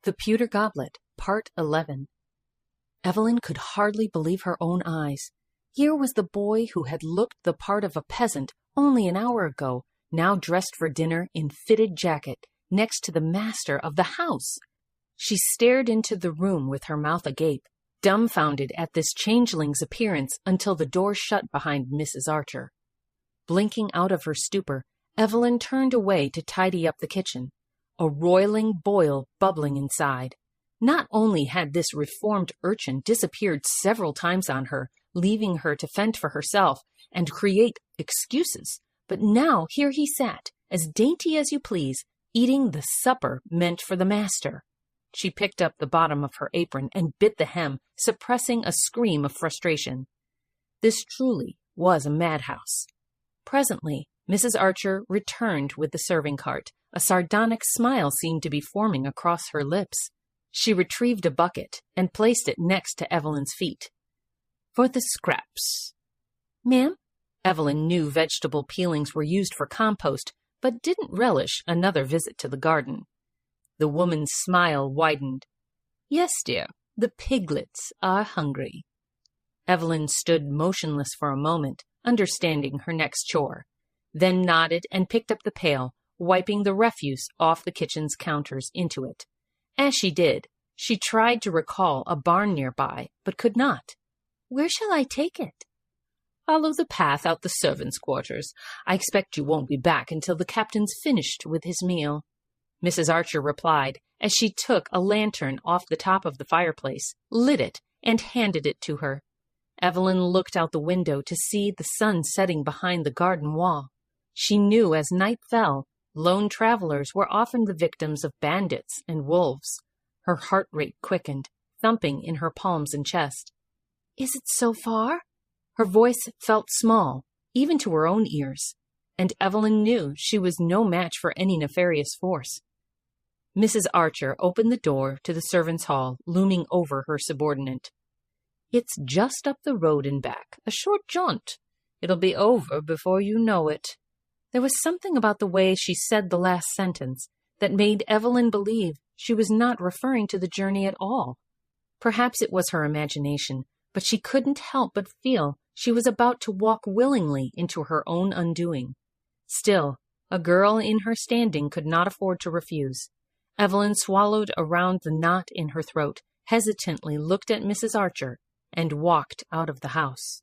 The Pewter Goblet, Part 11. Evelyn could hardly believe her own eyes. Here was the boy who had looked the part of a peasant only an hour ago, now dressed for dinner in fitted jacket, next to the master of the house. She stared into the room with her mouth agape, dumbfounded at this changeling's appearance until the door shut behind Mrs. Archer. Blinking out of her stupor, Evelyn turned away to tidy up the kitchen. A roiling boil bubbling inside. Not only had this reformed urchin disappeared several times on her, leaving her to fend for herself and create excuses, but now here he sat, as dainty as you please, eating the supper meant for the master. She picked up the bottom of her apron and bit the hem, suppressing a scream of frustration. This truly was a madhouse. Presently, Mrs. Archer returned with the serving cart. A sardonic smile seemed to be forming across her lips. She retrieved a bucket and placed it next to Evelyn's feet. "For the scraps." "Ma'am?" Evelyn knew vegetable peelings were used for compost, but didn't relish another visit to the garden. The woman's smile widened. "Yes, dear, the piglets are hungry." Evelyn stood motionless for a moment, understanding her next chore, then nodded and picked up the pail, wiping the refuse off the kitchen's counters into it. As she did, she tried to recall a barn nearby, but could not. "Where shall I take it?" "Follow the path out the servants' quarters. I expect you won't be back until the captain's finished with his meal," Mrs. Archer replied, as she took a lantern off the top of the fireplace, lit it, and handed it to her. Evelyn looked out the window to see the sun setting behind the garden wall. She knew as night fell, lone travelers were often the victims of bandits and wolves. Her heart rate quickened, thumping in her palms and chest. "Is it so far?" Her voice felt small, even to her own ears, and Evelyn knew she was no match for any nefarious force. Mrs. Archer opened the door to the servants' hall, looming over her subordinate. "It's just up the road and back, a short jaunt. It'll be over before you know it." There was something about the way she said the last sentence that made Evelyn believe she was not referring to the journey at all. Perhaps it was her imagination, but she couldn't help but feel she was about to walk willingly into her own undoing. Still, a girl in her standing could not afford to refuse. Evelyn swallowed around the knot in her throat, hesitantly looked at Mrs. Archer, and walked out of the house.